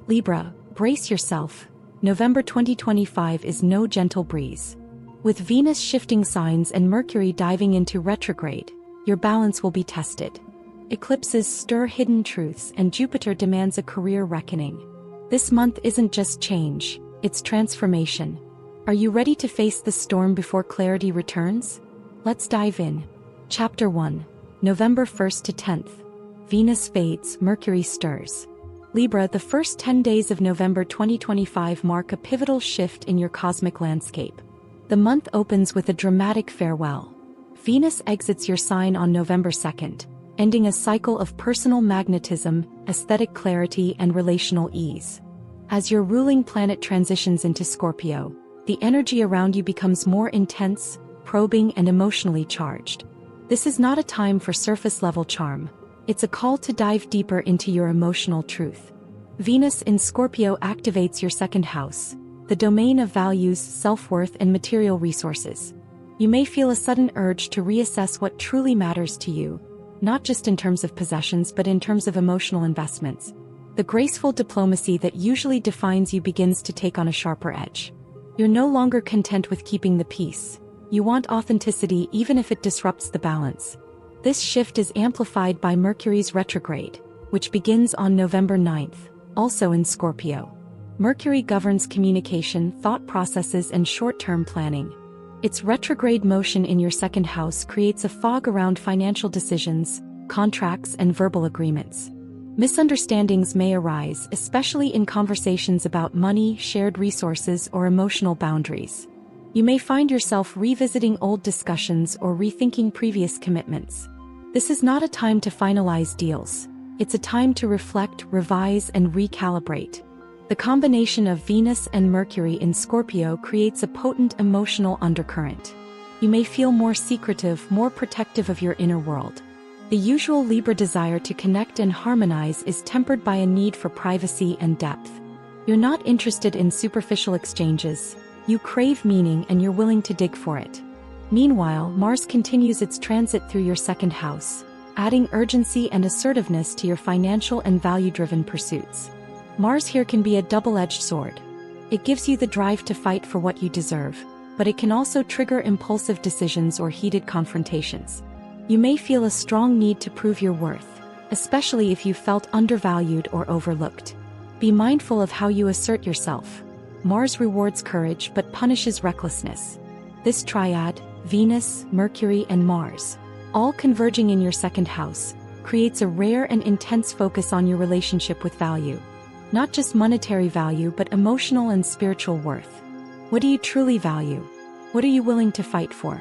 Libra, brace yourself. November 2025 is no gentle breeze. With Venus shifting signs and Mercury diving into retrograde, your balance will be tested. Eclipses stir hidden truths and Jupiter demands a career reckoning. This month isn't just change, it's transformation. Are you ready to face the storm before clarity returns? Let's dive in. Chapter 1. November 1st to 10th. Venus fades, Mercury stirs. Libra, the first 10 days of November 2025 mark a pivotal shift in your cosmic landscape. The month opens with a dramatic farewell. Venus exits your sign on November 2nd, ending a cycle of personal magnetism, aesthetic clarity, and relational ease. As your ruling planet transitions into Scorpio, the energy around you becomes more intense, probing, and emotionally charged. This is not a time for surface-level charm. It's a call to dive deeper into your emotional truth. Venus in Scorpio activates your second house, the domain of values, self-worth, and material resources. You may feel a sudden urge to reassess what truly matters to you, not just in terms of possessions but in terms of emotional investments. The graceful diplomacy that usually defines you begins to take on a sharper edge. You're no longer content with keeping the peace. You want authenticity even if it disrupts the balance. This shift is amplified by Mercury's retrograde, which begins on November 9th, also in Scorpio. Mercury governs communication, thought processes, and short-term planning. Its retrograde motion in your second house creates a fog around financial decisions, contracts, and verbal agreements. Misunderstandings may arise, especially in conversations about money, shared resources, or emotional boundaries. You may find yourself revisiting old discussions or rethinking previous commitments. This is not a time to finalize deals. It's a time to reflect, revise, and recalibrate. The combination of Venus and Mercury in Scorpio creates a potent emotional undercurrent. You may feel more secretive, more protective of your inner world. The usual Libra desire to connect and harmonize is tempered by a need for privacy and depth. You're not interested in superficial exchanges. You crave meaning and you're willing to dig for it. Meanwhile, Mars continues its transit through your second house, adding urgency and assertiveness to your financial and value-driven pursuits. Mars here can be a double-edged sword. It gives you the drive to fight for what you deserve, but it can also trigger impulsive decisions or heated confrontations. You may feel a strong need to prove your worth, especially if you felt undervalued or overlooked. Be mindful of how you assert yourself. Mars rewards courage but punishes recklessness. This triad, Venus, Mercury, and Mars, all converging in your second house, creates a rare and intense focus on your relationship with value. Not just monetary value but emotional and spiritual worth. What do you truly value? What are you willing to fight for?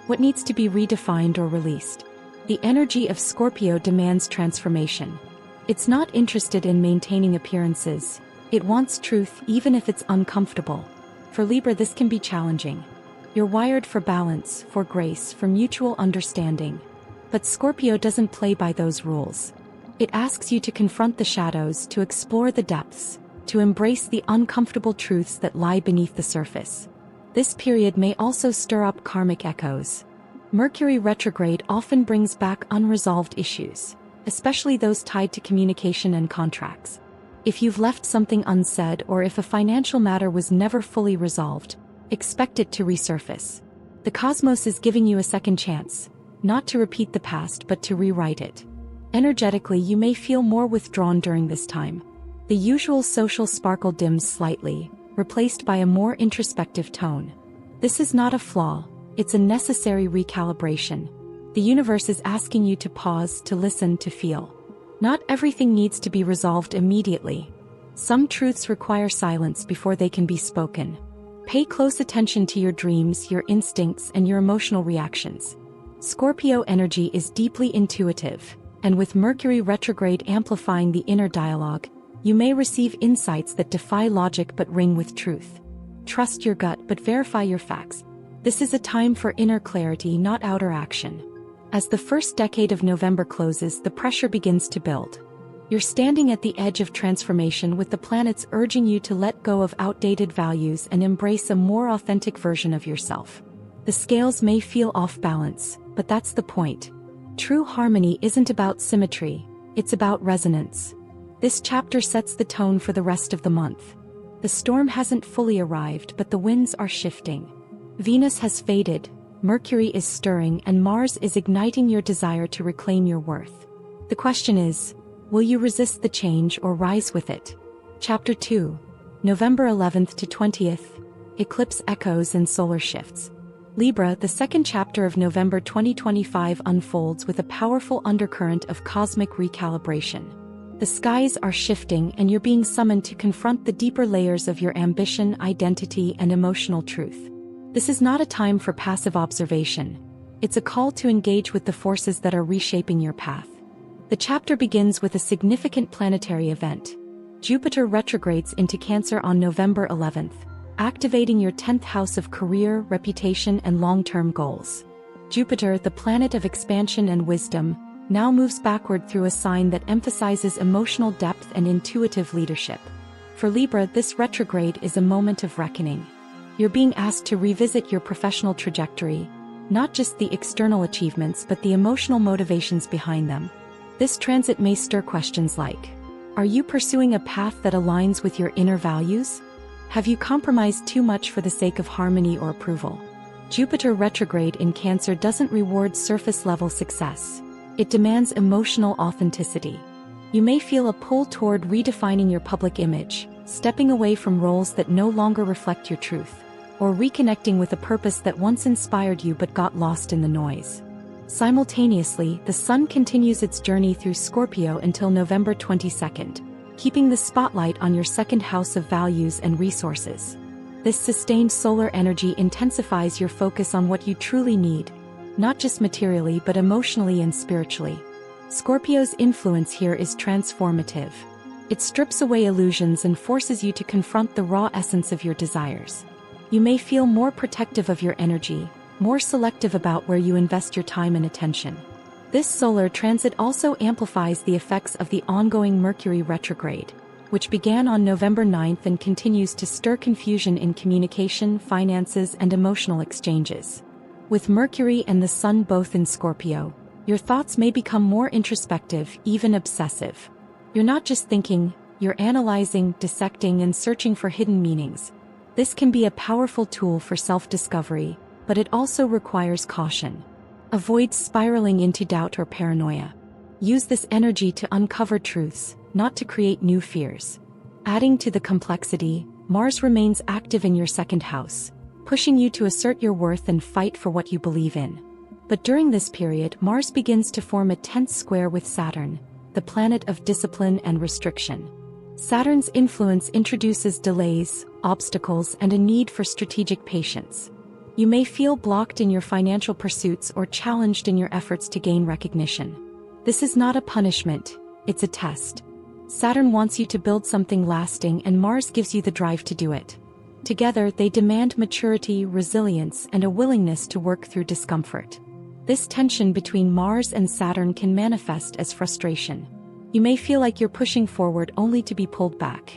What needs to be redefined or released? The energy of Scorpio demands transformation. It's not interested in maintaining appearances. It wants truth even if it's uncomfortable. For Libra, this can be challenging. You're wired for balance, for grace, for mutual understanding. But Scorpio doesn't play by those rules. It asks you to confront the shadows, to explore the depths, to embrace the uncomfortable truths that lie beneath the surface. This period may also stir up karmic echoes. Mercury retrograde often brings back unresolved issues, especially those tied to communication and contracts. If you've left something unsaid or if a financial matter was never fully resolved, expect it to resurface. The cosmos is giving you a second chance, not to repeat the past but to rewrite it. Energetically, you may feel more withdrawn during this time. The usual social sparkle dims slightly, replaced by a more introspective tone. This is not a flaw, it's a necessary recalibration. The universe is asking you to pause, to listen, to feel. Not everything needs to be resolved immediately. Some truths require silence before they can be spoken. Pay close attention to your dreams, your instincts, and your emotional reactions. Scorpio energy is deeply intuitive, and with Mercury retrograde amplifying the inner dialogue, you may receive insights that defy logic but ring with truth. Trust your gut but verify your facts. This is a time for inner clarity, not outer action. As the first decade of November closes, the pressure begins to build. You're standing at the edge of transformation with the planets urging you to let go of outdated values and embrace a more authentic version of yourself. The scales may feel off balance, but that's the point. True harmony isn't about symmetry, it's about resonance. This chapter sets the tone for the rest of the month. The storm hasn't fully arrived, but the winds are shifting. Venus has faded, Mercury is stirring, and Mars is igniting your desire to reclaim your worth. The question is, will you resist the change or rise with it? Chapter 2. November 11th to 20th. Eclipse echoes and solar shifts. Libra, the second chapter of November 2025 unfolds with a powerful undercurrent of cosmic recalibration. The skies are shifting and you're being summoned to confront the deeper layers of your ambition, identity, and emotional truth. This is not a time for passive observation. It's a call to engage with the forces that are reshaping your path. The chapter begins with a significant planetary event. Jupiter retrogrades into Cancer on November 11th, activating your 10th house of career, reputation, and long-term goals. Jupiter, the planet of expansion and wisdom, now moves backward through a sign that emphasizes emotional depth and intuitive leadership. For Libra, this retrograde is a moment of reckoning. You're being asked to revisit your professional trajectory, not just the external achievements but the emotional motivations behind them. This transit may stir questions like, are you pursuing a path that aligns with your inner values? Have you compromised too much for the sake of harmony or approval? Jupiter retrograde in Cancer doesn't reward surface-level success. It demands emotional authenticity. You may feel a pull toward redefining your public image, stepping away from roles that no longer reflect your truth, or reconnecting with a purpose that once inspired you but got lost in the noise. Simultaneously, the Sun continues its journey through Scorpio until November 22nd, keeping the spotlight on your second house of values and resources. This sustained solar energy intensifies your focus on what you truly need, not just materially but emotionally and spiritually. Scorpio's influence here is transformative. It strips away illusions and forces you to confront the raw essence of your desires. You may feel more protective of your energy, more selective about where you invest your time and attention. This solar transit also amplifies the effects of the ongoing Mercury retrograde, which began on November 9th and continues to stir confusion in communication, finances, and emotional exchanges. With Mercury and the Sun both in Scorpio, your thoughts may become more introspective, even obsessive. You're not just thinking, you're analyzing, dissecting, and searching for hidden meanings. This can be a powerful tool for self-discovery, but it also requires caution. Avoid spiraling into doubt or paranoia. Use this energy to uncover truths, not to create new fears. Adding to the complexity, Mars remains active in your second house, pushing you to assert your worth and fight for what you believe in. But during this period, Mars begins to form a tense square with Saturn, the planet of discipline and restriction. Saturn's influence introduces delays, obstacles, and a need for strategic patience. You may feel blocked in your financial pursuits or challenged in your efforts to gain recognition. This is not a punishment, it's a test. Saturn wants you to build something lasting, and Mars gives you the drive to do it. Together, they demand maturity, resilience, and a willingness to work through discomfort. This tension between Mars and Saturn can manifest as frustration. You may feel like you're pushing forward only to be pulled back.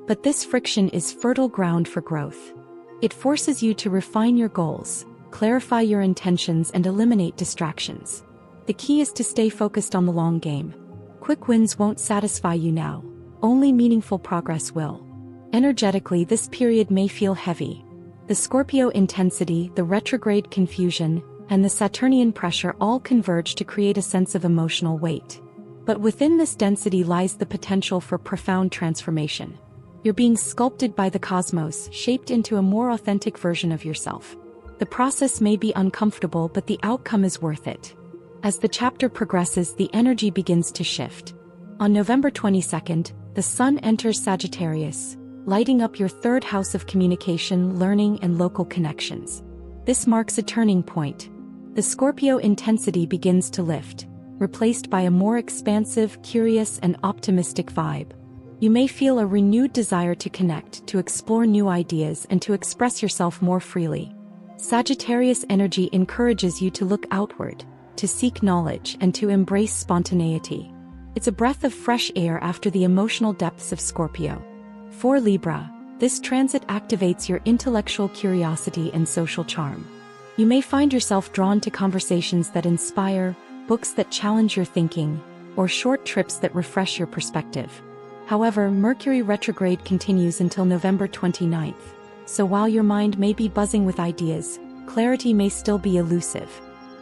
But this friction is fertile ground for growth. It forces you to refine your goals, clarify your intentions, and eliminate distractions. The key is to stay focused on the long game. Quick wins won't satisfy you now, only meaningful progress will. Energetically, this period may feel heavy. The Scorpio intensity, the retrograde confusion, and the Saturnian pressure all converge to create a sense of emotional weight. But within this density lies the potential for profound transformation. You're being sculpted by the cosmos, shaped into a more authentic version of yourself. The process may be uncomfortable, but the outcome is worth it. As the chapter progresses, the energy begins to shift. On November 22nd, the Sun enters Sagittarius, lighting up your third house of communication, learning, and local connections. This marks a turning point. The Scorpio intensity begins to lift, replaced by a more expansive, curious, and optimistic vibe. You may feel a renewed desire to connect, to explore new ideas, and to express yourself more freely. Sagittarius energy encourages you to look outward, to seek knowledge, and to embrace spontaneity. It's a breath of fresh air after the emotional depths of Scorpio. For Libra, this transit activates your intellectual curiosity and social charm. You may find yourself drawn to conversations that inspire, books that challenge your thinking, or short trips that refresh your perspective. However, Mercury retrograde continues until November 29th, so while your mind may be buzzing with ideas, clarity may still be elusive.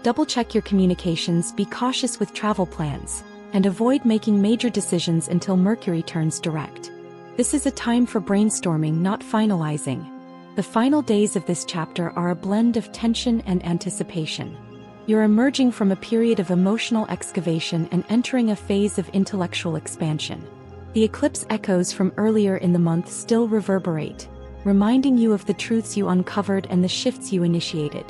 Double-check your communications, be cautious with travel plans, and avoid making major decisions until Mercury turns direct. This is a time for brainstorming, not finalizing. The final days of this chapter are a blend of tension and anticipation. You're emerging from a period of emotional excavation and entering a phase of intellectual expansion. The eclipse echoes from earlier in the month still reverberate, reminding you of the truths you uncovered and the shifts you initiated.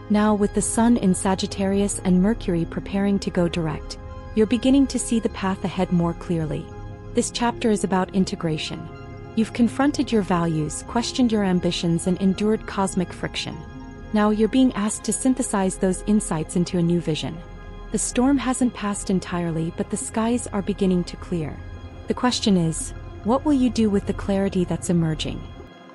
Now, with the Sun in Sagittarius and Mercury preparing to go direct, you're beginning to see the path ahead more clearly. This chapter is about integration. You've confronted your values, questioned your ambitions, and endured cosmic friction. Now you're being asked to synthesize those insights into a new vision. The storm hasn't passed entirely, but the skies are beginning to clear. The question is, what will you do with the clarity that's emerging?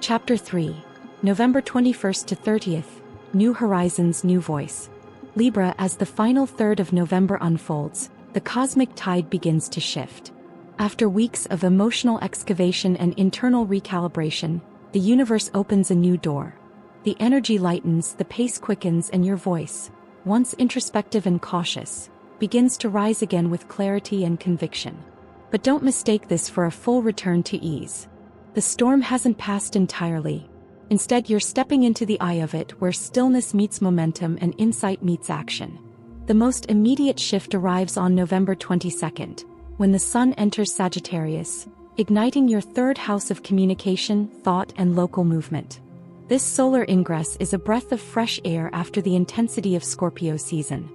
Chapter 3, November 21st to 30th, New Horizons, New Voice. Libra, as the final third of November unfolds, the cosmic tide begins to shift. After weeks of emotional excavation and internal recalibration, the universe opens a new door. The energy lightens, the pace quickens, and your voice, once introspective and cautious, begins to rise again with clarity and conviction. But don't mistake this for a full return to ease. The storm hasn't passed entirely. Instead, you're stepping into the eye of it, where stillness meets momentum and insight meets action. The most immediate shift arrives on November 22nd, when the Sun enters Sagittarius, igniting your third house of communication, thought, and local movement. This solar ingress is a breath of fresh air after the intensity of Scorpio season.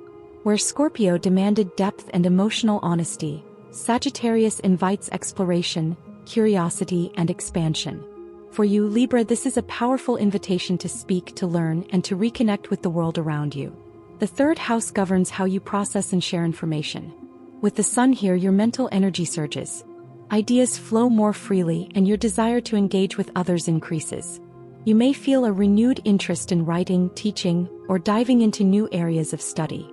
Where Scorpio demanded depth and emotional honesty, Sagittarius invites exploration, curiosity, and expansion. For you, Libra, this is a powerful invitation to speak, to learn, and to reconnect with the world around you. The third house governs how you process and share information. With the Sun here, your mental energy surges. Ideas flow more freely, and your desire to engage with others increases. You may feel a renewed interest in writing, teaching, or diving into new areas of study.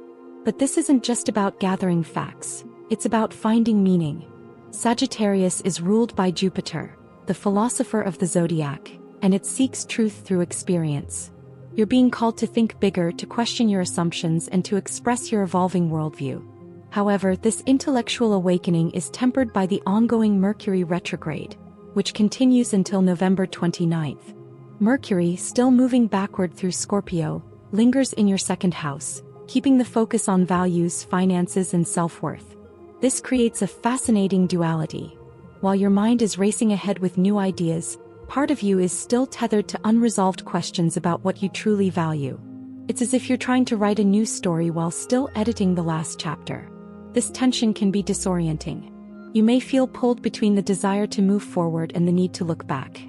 But this isn't just about gathering facts, it's about finding meaning. Sagittarius is ruled by Jupiter, the philosopher of the Zodiac, and it seeks truth through experience. You're being called to think bigger, to question your assumptions, and to express your evolving worldview. However, this intellectual awakening is tempered by the ongoing Mercury retrograde, which continues until November 29th. Mercury, still moving backward through Scorpio, lingers in your second house, keeping the focus on values, finances, and self-worth. This creates a fascinating duality. While your mind is racing ahead with new ideas, part of you is still tethered to unresolved questions about what you truly value. It's as if you're trying to write a new story while still editing the last chapter. This tension can be disorienting. You may feel pulled between the desire to move forward and the need to look back.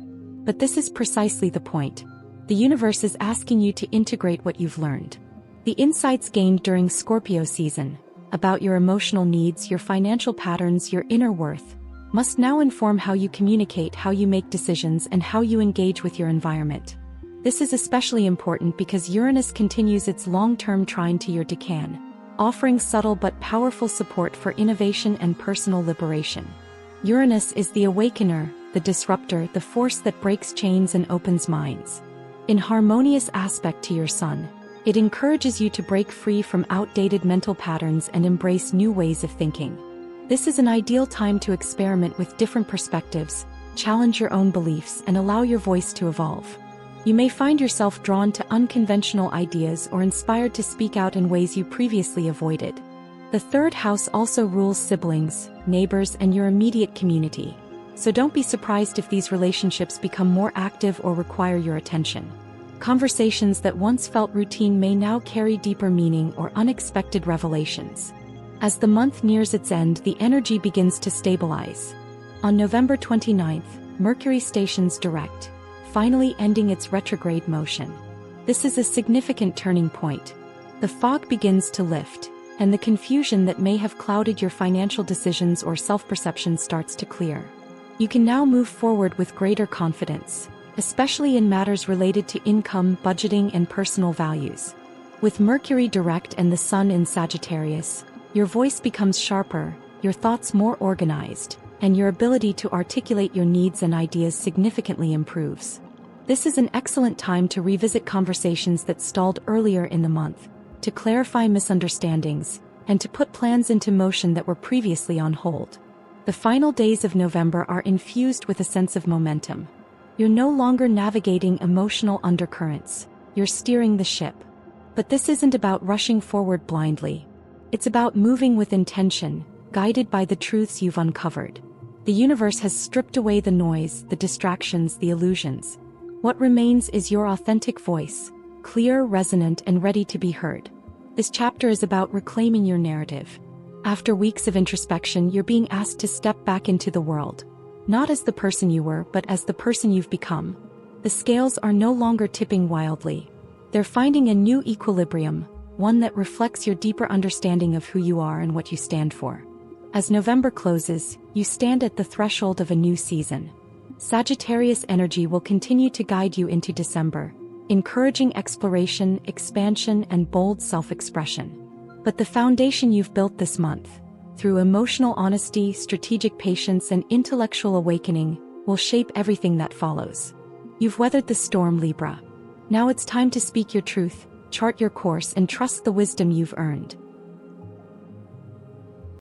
But this is precisely the point. The universe is asking you to integrate what you've learned. The insights gained during Scorpio season, about your emotional needs, your financial patterns, your inner worth, must now inform how you communicate, how you make decisions, and how you engage with your environment. This is especially important because Uranus continues its long-term trine to your decan, offering subtle but powerful support for innovation and personal liberation. Uranus is the awakener, the disruptor, the force that breaks chains and opens minds. In harmonious aspect to your Sun, it encourages you to break free from outdated mental patterns and embrace new ways of thinking. This is an ideal time to experiment with different perspectives, challenge your own beliefs, and allow your voice to evolve. You may find yourself drawn to unconventional ideas or inspired to speak out in ways you previously avoided. The third house also rules siblings, neighbors, and your immediate community, so don't be surprised if these relationships become more active or require your attention. Conversations that once felt routine may now carry deeper meaning or unexpected revelations. As the month nears its end, the energy begins to stabilize. On November 29th, Mercury stations direct, finally ending its retrograde motion. This is a significant turning point. The fog begins to lift, and the confusion that may have clouded your financial decisions or self-perception starts to clear. You can now move forward with greater confidence, especially in matters related to income, budgeting, and personal values. With Mercury direct and the Sun in Sagittarius, your voice becomes sharper, your thoughts more organized, and your ability to articulate your needs and ideas significantly improves. This is an excellent time to revisit conversations that stalled earlier in the month, to clarify misunderstandings, and to put plans into motion that were previously on hold. The final days of November are infused with a sense of momentum. You're no longer navigating emotional undercurrents, you're steering the ship. But this isn't about rushing forward blindly. It's about moving with intention, guided by the truths you've uncovered. The universe has stripped away the noise, the distractions, the illusions. What remains is your authentic voice, clear, resonant, and ready to be heard. This chapter is about reclaiming your narrative. After weeks of introspection, you're being asked to step back into the world. Not as the person you were, but as the person you've become. The scales are no longer tipping wildly. They're finding a new equilibrium, one that reflects your deeper understanding of who you are and what you stand for. As November closes, you stand at the threshold of a new season. Sagittarius energy will continue to guide you into December, encouraging exploration, expansion, and bold self-expression. But the foundation you've built this month, through emotional honesty, strategic patience, and intellectual awakening, will shape everything that follows. You've weathered the storm, Libra. Now it's time to speak your truth, chart your course, and trust the wisdom you've earned.